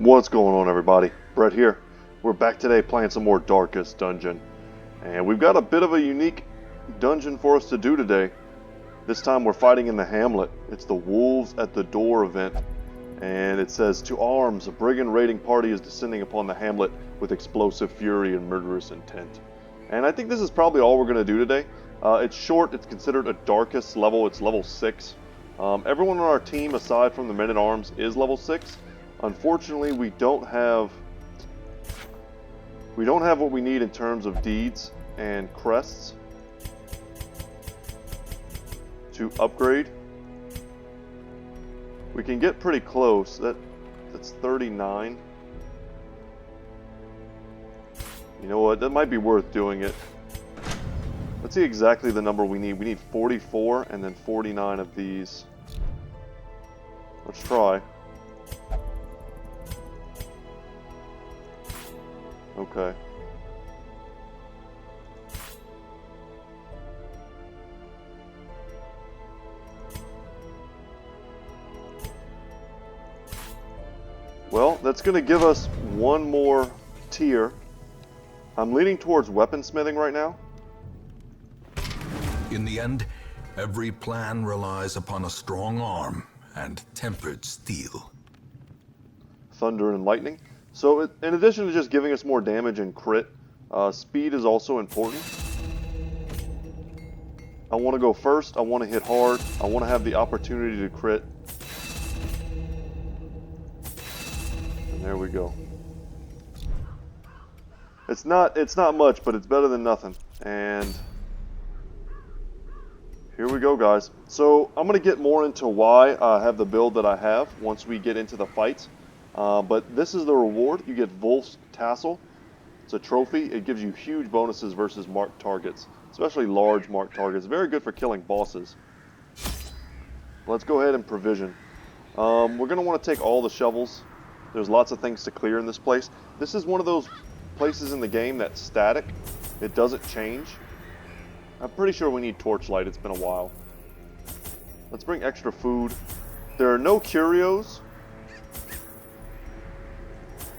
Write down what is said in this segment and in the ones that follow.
What's going on, everybody? Brett here. We're back today playing some more Darkest Dungeon. And we've got a bit of a unique dungeon for us to do today. This time we're fighting in the hamlet. It's the Wolves at the Door event. And it says, "To arms, a brigand raiding party is descending upon the hamlet with explosive fury and murderous intent." And I think this is probably all we're going to do today. It's short, it's considered a Darkest level, it's level 6. Everyone on our team, aside from the men-at-arms, is level 6. Unfortunately, we don't have what we need in terms of deeds and crests to upgrade. We can get pretty close. That's 39. You know what? That might be worth doing it. Let's see exactly the number we need. We need 44 and then 49 of these. Let's try. Okay. Well, that's going to give us one more tier. I'm leaning towards weaponsmithing right now. In the end, every plan relies upon a strong arm and tempered steel. Thunder and lightning. So in addition to just giving us more damage and crit, speed is also important. I want to go first, I want to hit hard, I want to have the opportunity to crit. And there we go. It's not much, but it's better than nothing. And here we go, guys. So I'm going to get more into why I have the build that I have once we get into the fights. But this is the reward. You get Vvulf's Tassel. It's a trophy. It gives you huge bonuses versus marked targets, especially large marked targets. Very good for killing bosses. Let's go ahead and provision. We're going to want to take all the shovels. There's lots of things to clear in this place. This is one of those places in the game that's static. It doesn't change. I'm pretty sure we need torchlight. It's been a while. Let's bring extra food. There are no curios.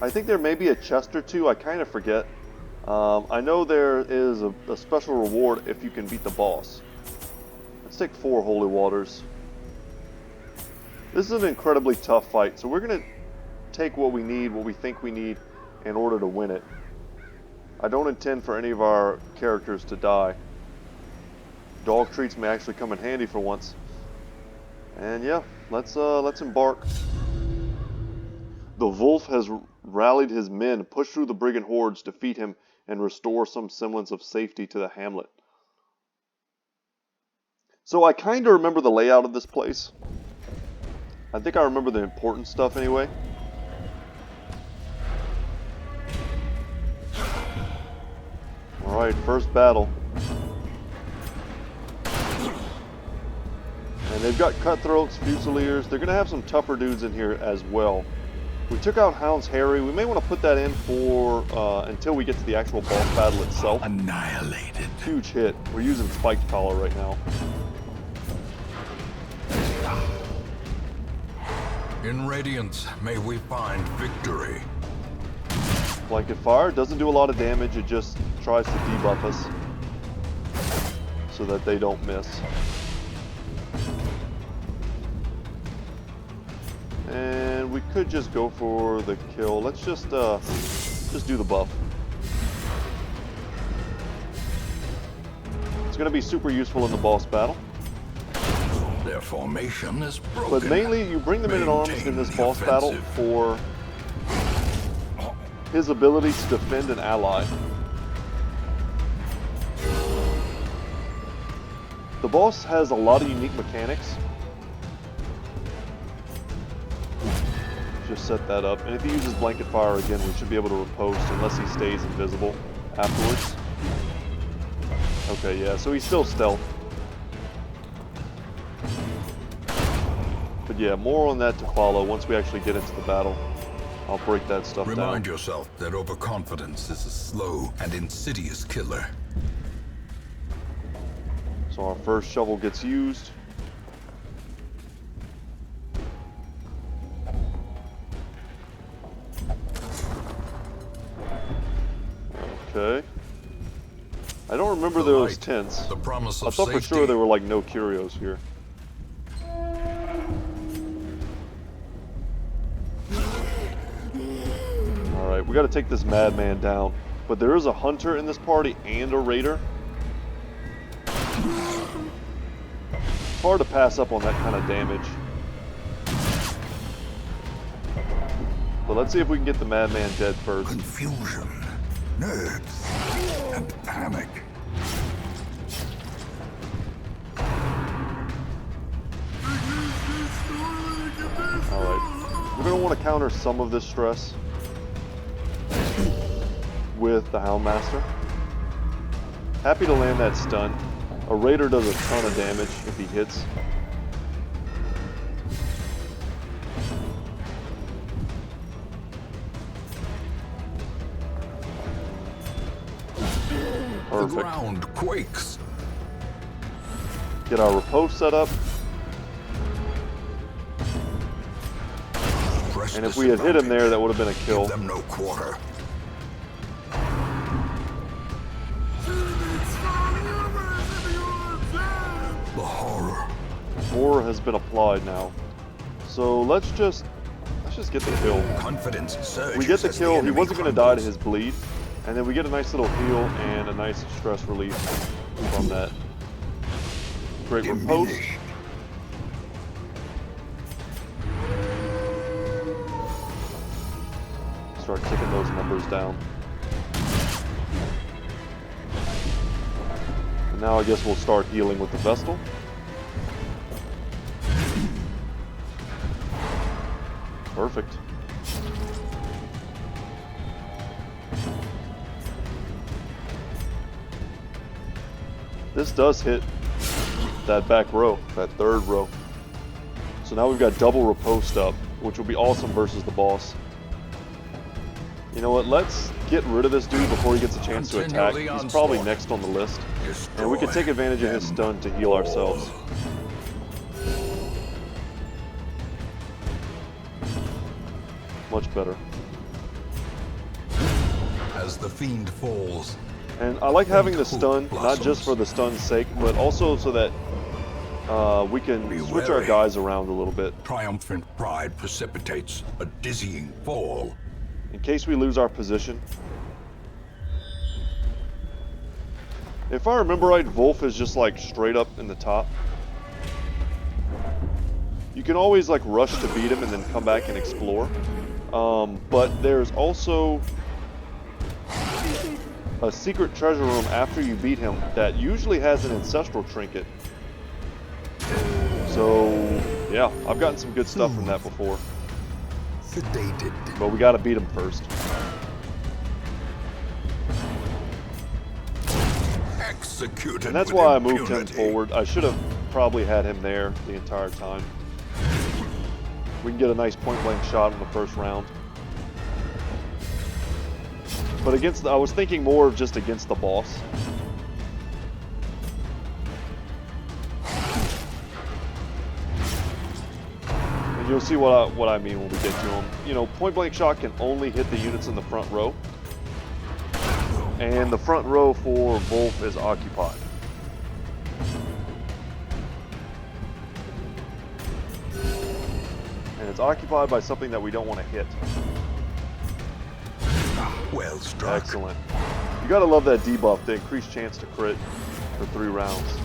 I think there may be a chest or two. I kind of forget. I know there is a special reward if you can beat the boss. Let's take 4 holy waters. This is an incredibly tough fight, so we're going to take what we need, what we think we need, in order to win it. I don't intend for any of our characters to die. Dog treats may actually come in handy for once. And yeah, let's embark. The Vvulf has rallied his men, pushed through the brigand hordes, defeat him, and restore some semblance of safety to the hamlet. So I kind of remember the layout of this place. I think I remember the important stuff anyway. Alright, first battle. And they've got cutthroats, fusiliers. They're going to have some tougher dudes in here as well. We took out Hound's Harry. We may want to put that in for until we get to the actual boss battle itself. Annihilated. Huge hit. We're using Spiked Collar right now. In Radiance, may we find victory. Blanket Fire doesn't do a lot of damage. It just tries to debuff us so that they don't miss. And we could just go for the kill. Let's just do the buff. It's going to be super useful in the boss battle. Their formation is broken. But mainly, you bring them in arms in this boss battle for his ability to defend an ally. The boss has a lot of unique mechanics. Just set that up, and if he uses Blanket Fire again, we should be able to riposte unless he stays invisible afterwards. Okay, yeah, so he's still stealth. But yeah, more on that to follow once we actually get into the battle. I'll break that stuff down. Remind yourself that overconfidence is a slow and insidious killer. So our first shovel gets used. Okay. I don't remember there was tents. The promise I of thought safety. for sure there were like no curios here. Alright, we gotta take this madman down. But there is a hunter in this party and a raider. It's hard to pass up on that kind of damage. But let's see if we can get the madman dead first. Confusion, nerves, and panic. Alright. We're going to want to counter some of this stress with the Houndmaster. Happy to land that stun. A raider does a ton of damage if he hits. The ground quakes. Get our riposte set up. And if we had hit him there, that would have been a kill. Give them no quarter. The horror. Horror has been applied now. So let's just get the kill. Confidence surges. We get the as kill. He enemy wasn't going to die to crumbles. his bleed. And then we get a nice little heal and a nice stress relief from that. Great riposte. Diminished. Start ticking those numbers down. And now I guess we'll start healing with the Vestal. Perfect. This does hit that back row, that third row. So now we've got double riposte up, which will be awesome versus the boss. You know what, let's get rid of this dude before he gets a chance to attack. He's probably next on the list. And we can take advantage of his stun to heal ourselves. Much better. As the fiend falls. And I like having the stun, not just for the stun's sake, but also so that we can switch our guys around a little bit. Triumphant pride precipitates a dizzying fall. In case we lose our position. If I remember right, Vvulf is just like straight up in the top. You can always like rush to beat him and then come back and explore. But there's also a secret treasure room after you beat him that usually has an ancestral trinket. So yeah, I've gotten some good stuff from that before. Sedated. But we gotta beat him first. Executed. And that's with why I moved him impunity. forward. I should have probably had him there the entire time. We can get a nice point-blank shot in the first round. But against, I was thinking more of just against the boss. And you'll see what I mean when we get to him. You know, point-blank shot can only hit the units in the front row. And the front row for Vvulf is occupied. And it's occupied by something that we don't want to hit. Well struck. Excellent. You gotta love that debuff, the increased chance to crit for 3 rounds.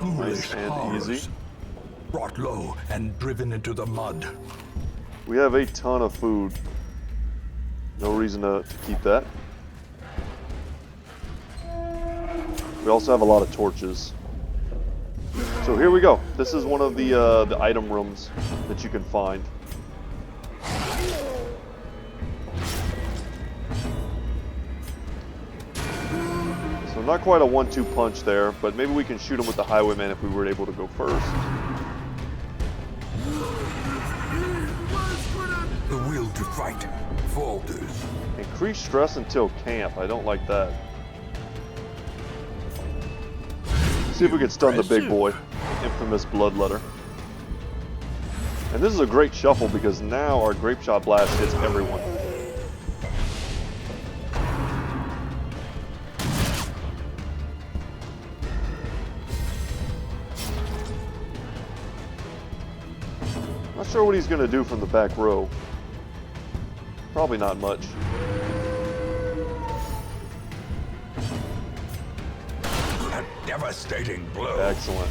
Ghoulish and horrors. easy. Brought low and driven into the mud. We have a ton of food. No reason to keep that. We also have a lot of torches. So here we go. This is one of the item rooms that you can find. So not quite a 1-2 punch there, but maybe we can shoot him with the Highwayman if we were able to go first. The will to fight falters. Increase stress until camp. I don't like that. See if we can stun the big boy. Infamous Bloodletter. And this is a great shuffle because now our Grape Shot Blast hits everyone. Not sure what he's going to do from the back row. Probably not much. A devastating blow. Excellent.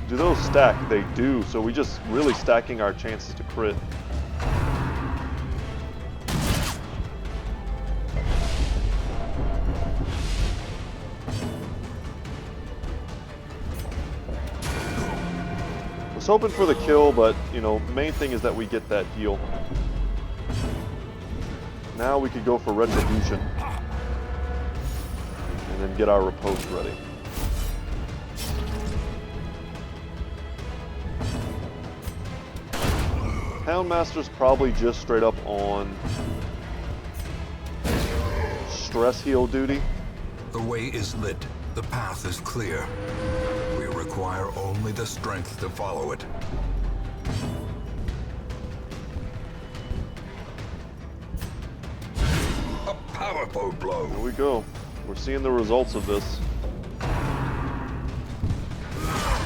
Do those stack? They do, so we just really stacking our chances to crit. Was hoping for the kill, but, you know, main thing is that we get that heal. Now we could go for Retribution. And then get our riposte ready. Houndmaster's probably just straight up on stress heal duty. The way is lit. The path is clear. We require only the strength to follow it. A powerful blow. Here we go. We're seeing the results of this.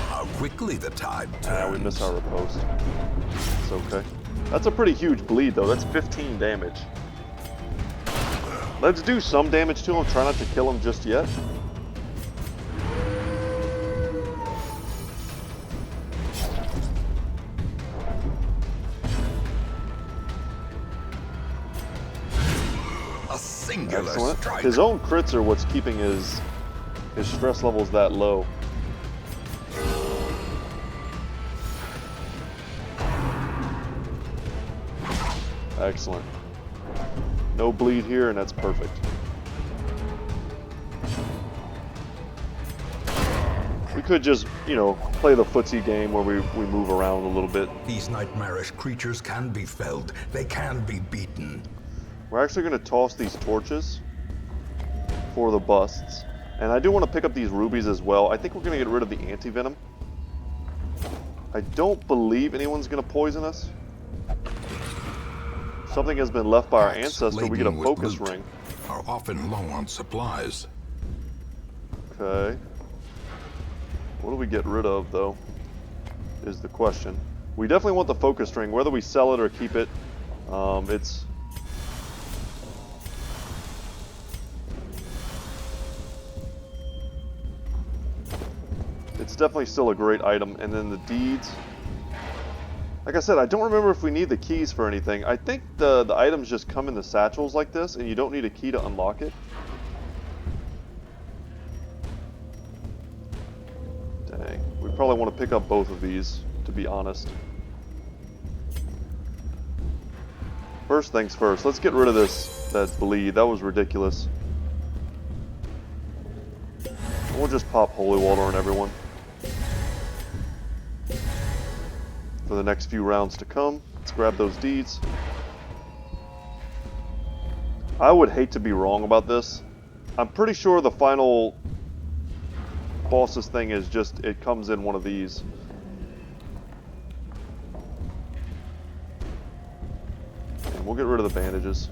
How quickly the tide turns. Yeah, we miss our riposte. It's okay. That's a pretty huge bleed, though. That's 15 damage. Let's do some damage to him. Try not to kill him just yet. A singular Excellent. strike. His own crits are what's keeping his stress levels that low. Excellent. No bleed here, and that's perfect. We could just, you know, play the footsie game where we move around a little bit. These nightmarish creatures can be felled. They can be beaten. We're actually going to toss these torches for the busts. And I do want to pick up these rubies as well. I think we're going to get rid of the anti-venom. I don't believe anyone's going to poison us. Something has been left by our ancestor. We get a focus ring. Are often low on supplies. Okay. What do we get rid of, though, is the question. We definitely want the focus ring. Whether we sell it or keep it, it's definitely still a great item. And then the deeds. Like I said, I don't remember if we need the keys for anything. I think the items just come in the satchels like this, and you don't need a key to unlock it. Dang. We probably want to pick up both of these, to be honest. First things first, let's get rid of that bleed. That was ridiculous. And we'll just pop holy water on everyone for the next few rounds to come. Let's grab those deeds. I would hate to be wrong about this. I'm pretty sure the final boss's thing is just, it comes in one of these. And we'll get rid of the bandages.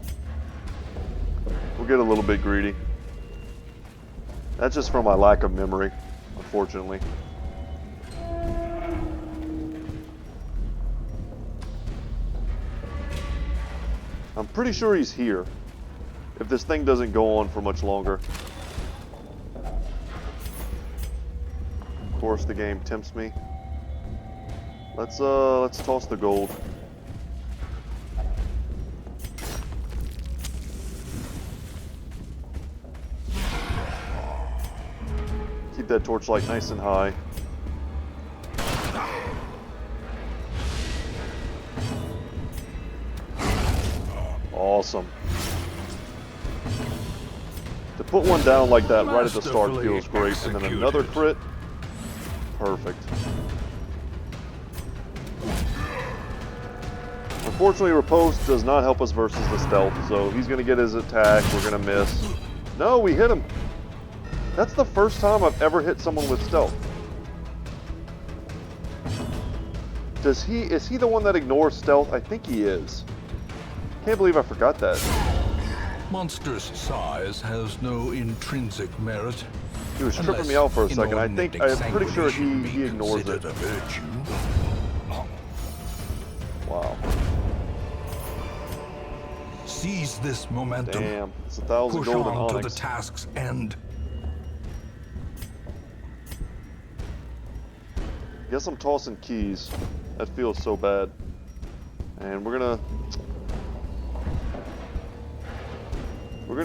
We'll get a little bit greedy. That's just from my lack of memory, unfortunately. I'm pretty sure he's here, if this thing doesn't go on for much longer. Of course, the game tempts me. Let's toss the gold. Keep that torchlight nice and high. Awesome. To put one down like that right at the start feels great. And then another crit. Perfect. Unfortunately, riposte does not help us versus the stealth, so he's going to get his attack. We're going to miss. No, we hit him. That's the first time I've ever hit someone with stealth. Is he the one that ignores stealth? I think he is. Can't believe I forgot that. Monster's size has no intrinsic merit. He was tripping me out for a second. I'm pretty sure he ignores it. Wow. Seize this momentum. Damn, it's 1,000 Push gold and on to onyx. the task's end. Guess I'm tossing keys. That feels so bad. And we're gonna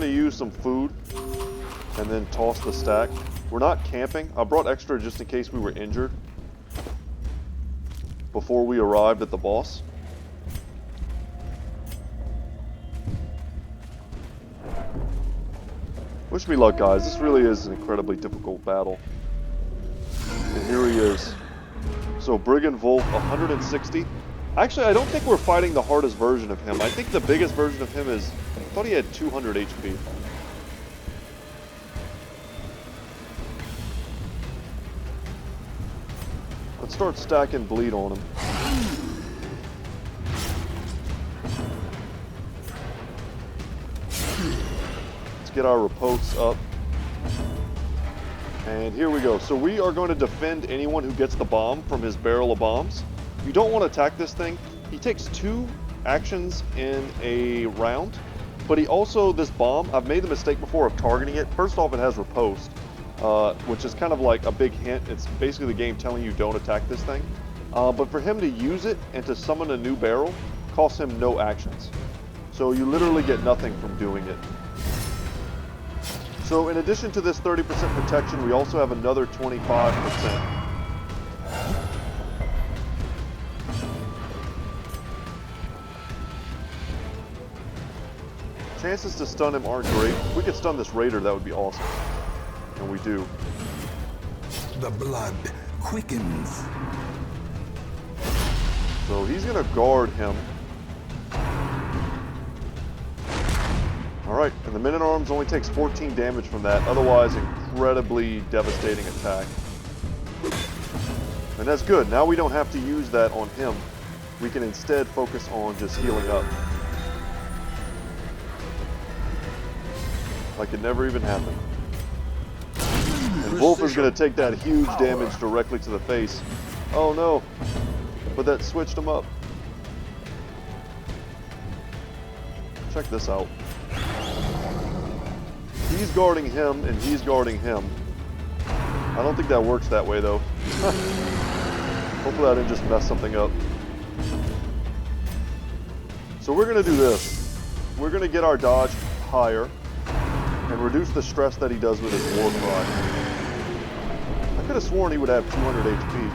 use some food and then toss the stack. We're not camping. I brought extra just in case we were injured before we arrived at the boss. Wish me luck, guys. This really is an incredibly difficult battle. And here he is. So Brigand Vvulf, 160. Actually, I don't think we're fighting the hardest version of him. I think the biggest version of him is... I thought he had 200 HP. Let's start stacking bleed on him. Let's get our riposte up. And here we go. So we are going to defend anyone who gets the bomb from his barrel of bombs. You don't want to attack this thing. He takes 2 actions in a round, but he also, this bomb, I've made the mistake before of targeting it. First off, it has riposte, which is kind of like a big hint. It's basically the game telling you don't attack this thing. But for him to use it and to summon a new barrel costs him no actions. So you literally get nothing from doing it. So in addition to this 30% protection, we also have another 25%. Chances to stun him aren't great. If we could stun this raider, that would be awesome. And we do. The blood quickens. So he's gonna guard him. Alright, and the Men-at-Arms only takes 14 damage from that, otherwise incredibly devastating attack. And that's good. Now we don't have to use that on him. We can instead focus on just healing up. Like it never even happened. And Vvulf is going to take that huge damage directly to the face. Oh no, but that switched him up. Check this out. He's guarding him and he's guarding him. I don't think that works that way though. Hopefully I didn't just mess something up. So we're going to do this. We're going to get our dodge higher and reduce the stress that he does with his war cry. I could have sworn he would have 200 HP.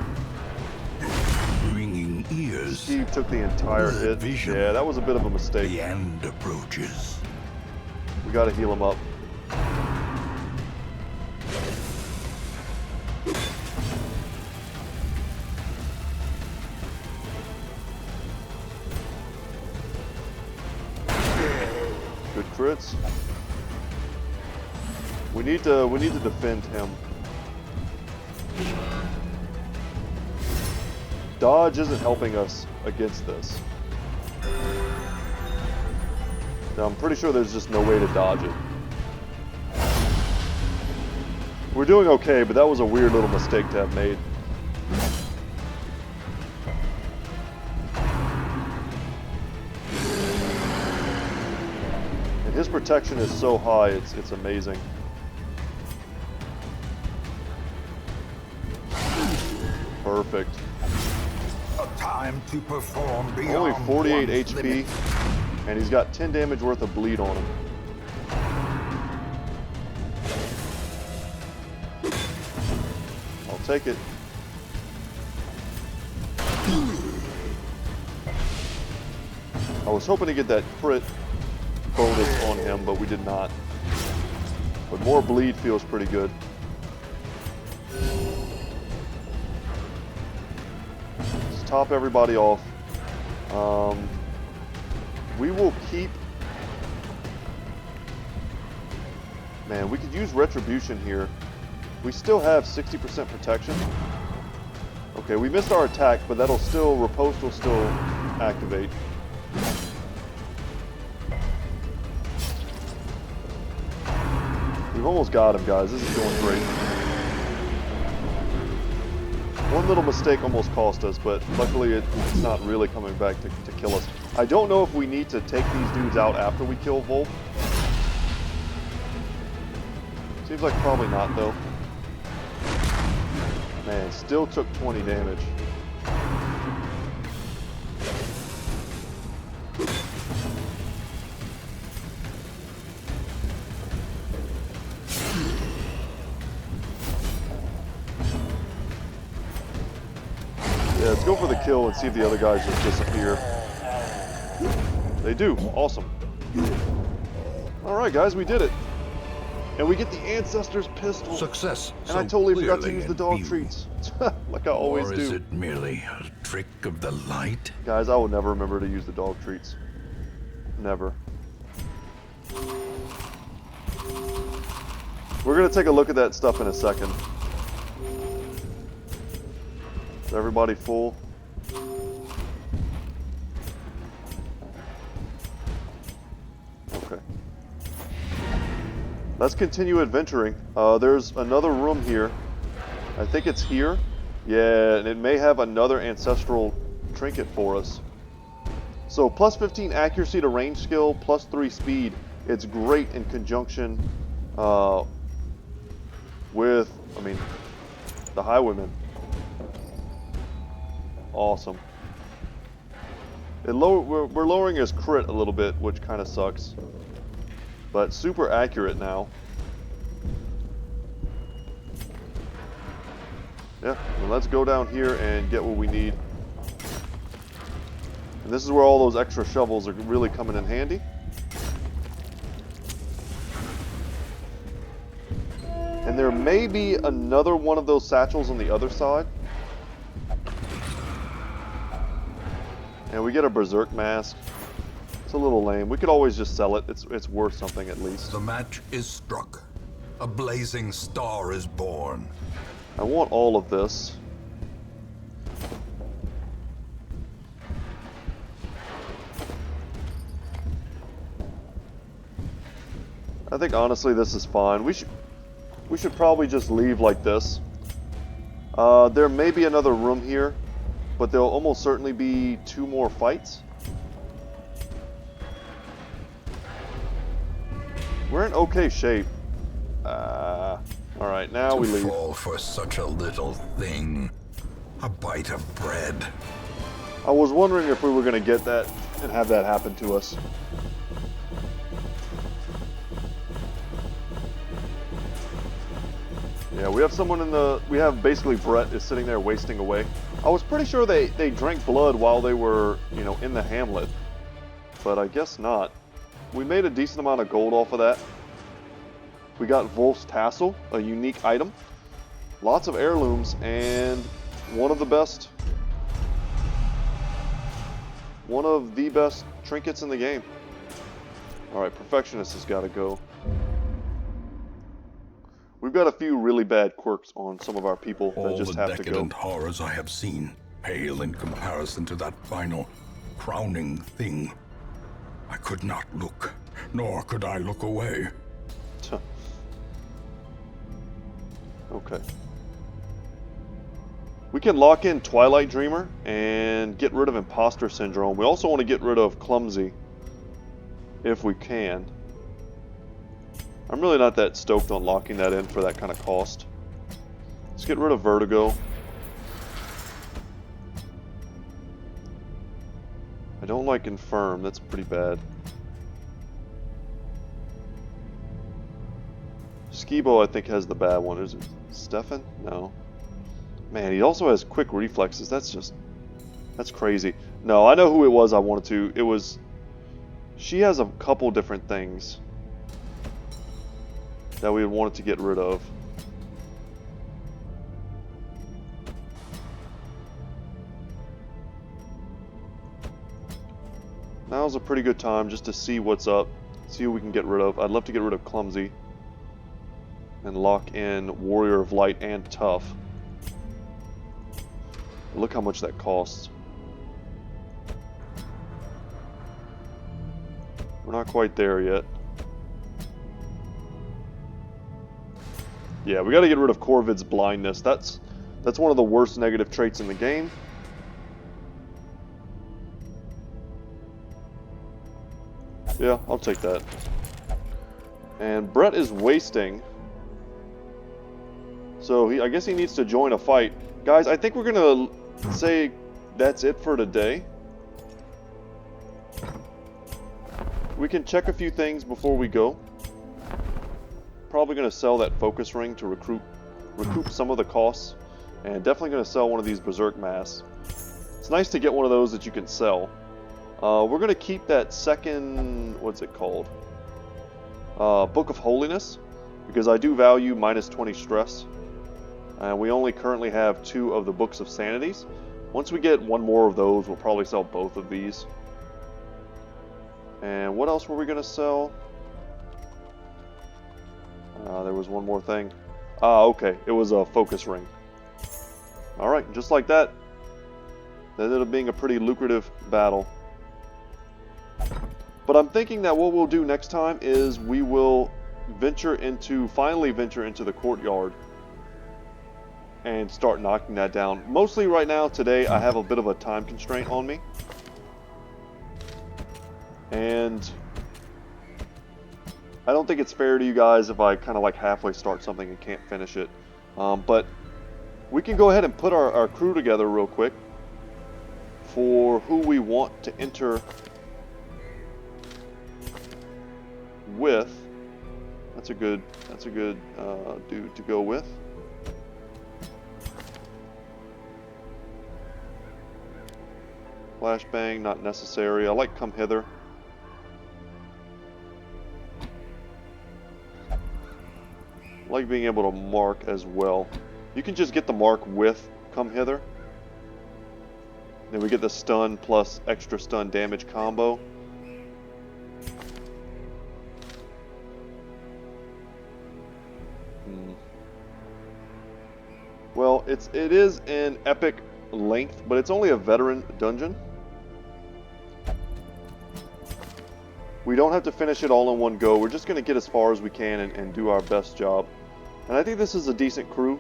Ringing ears. Steve took the entire hit. Vision. Yeah, that was a bit of a mistake. The end approaches. We got to heal him up. Good crits. We need to defend him. Dodge isn't helping us against this. Now, I'm pretty sure there's just no way to dodge it. We're doing okay, but that was a weird little mistake to have made. And his protection is so high, it's amazing. Perfect. A time to perform beyond Only 48 one's HP, limits. and he's got 10 damage worth of bleed on him. I'll take it. I was hoping to get that crit bonus on him, but we did not. But more bleed feels pretty good. Let's top everybody off. We will keep... Man, we could use retribution here. We still have 60% protection. Okay, we missed our attack, but that'll still, riposte will still activate. We've almost got him, guys. This is going great. One little mistake almost cost us, but luckily it's not really coming back to kill us. I don't know if we need to take these dudes out after we kill Vvulf. Seems like probably not, though. Man, still took 20 damage. Yeah, let's go for the kill and see if the other guys just disappear. They do. Awesome. Alright, guys, we did it. And we get the Ancestor's Pistol. Success. And I totally forgot to use the dog treats. Like I always do. Or is it merely a trick of the light? Guys, I will never remember to use the dog treats. Never. We're going to take a look at that stuff in a second. Is everybody full? Okay. Let's continue adventuring. There's another room here. I think it's here. Yeah, and it may have another ancestral trinket for us. So plus 15 accuracy to range skill, plus 3 speed. It's great in conjunction with, the Highwaymen. Awesome. We're lowering his crit a little bit, which kind of sucks. But super accurate now. Yeah, well, let's go down here and get what we need. And this is where all those extra shovels are really coming in handy. And there may be another one of those satchels on the other side. And we get a Berserk Mask. It's a little lame. We could always just sell it. It's worth something at least. The match is struck. A blazing star is born. I want all of this. I think honestly this is fine. We should probably just leave like this. There may be another room here, but there'll almost certainly be 2 more fights. We're in okay shape. Alright, now we leave. To fall for such a little thing. A bite of bread. I was wondering if we were going to get that and have that happen to us. Yeah, we have someone in the... We have basically Brett is sitting there wasting away. I was pretty sure they drank blood while they were, in the hamlet. But I guess not. We made a decent amount of gold off of that. We got Vvulf's Tassel, a unique item. Lots of heirlooms, and one of the best trinkets in the game. Alright, Perfectionist has got to go. We've got a few really bad quirks on some of our people that just have to go. All the decadent horrors I have seen pale in comparison to that final, crowning thing. I could not look, nor could I look away. Okay. We can lock in Twilight Dreamer and get rid of Imposter Syndrome. We also want to get rid of Clumsy, if we can. I'm really not that stoked on locking that in for that kind of cost. Let's get rid of Vertigo. I don't like Infirm, that's pretty bad. Skibo, I think, has the bad one. Is it Stefan? No. Man, he also has quick reflexes. That's crazy. No, I know who it was I wanted to. It was... She has a couple different things that we wanted to get rid of. Now's a pretty good time just to see what's up. See who we can get rid of. I'd love to get rid of Clumsy. And lock in Warrior of Light and Tough. Look how much that costs. We're not quite there yet. Yeah, we gotta get rid of Corvid's blindness. That's one of the worst negative traits in the game. Yeah, I'll take that. And Brett is wasting. So I guess he needs to join a fight. Guys, I think we're gonna say that's it for today. We can check a few things before we go. Probably gonna sell that focus ring to recoup some of the costs. And definitely gonna sell one of these berserk masks. It's nice to get one of those that you can sell. We're gonna keep that second, what's it called? Book of Holiness, because I do value minus 20 stress. And we only currently have 2 of the Books of Sanities. Once we get one more of those, we'll probably sell both of these. And what else were we gonna sell? There was one more thing. Okay, it was a focus ring. Alright, just like that. That ended up being a pretty lucrative battle. But I'm thinking that what we'll do next time is we will finally venture into the courtyard and start knocking that down. Mostly right now, today, I have a bit of a time constraint on me. And I don't think it's fair to you guys if I kind of like halfway start something and can't finish it. But we can go ahead and put our crew together real quick for who we want to enter with. That's a good dude to go with. Flashbang, not necessary. I like Come Hither. I like being able to mark as well. You can just get the mark with Come Hither. Then we get the stun plus extra stun damage combo. Well, it is an epic length, but it's only a veteran dungeon. We don't have to finish it all in one go. We're just going to get as far as we can and do our best job. And I think this is a decent crew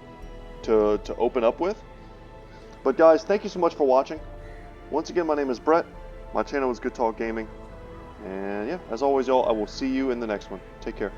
to open up with. But guys, thank you so much for watching. Once again, my name is Brett. My channel is Goodtalk Gaming. And yeah, as always, y'all, I will see you in the next one. Take care.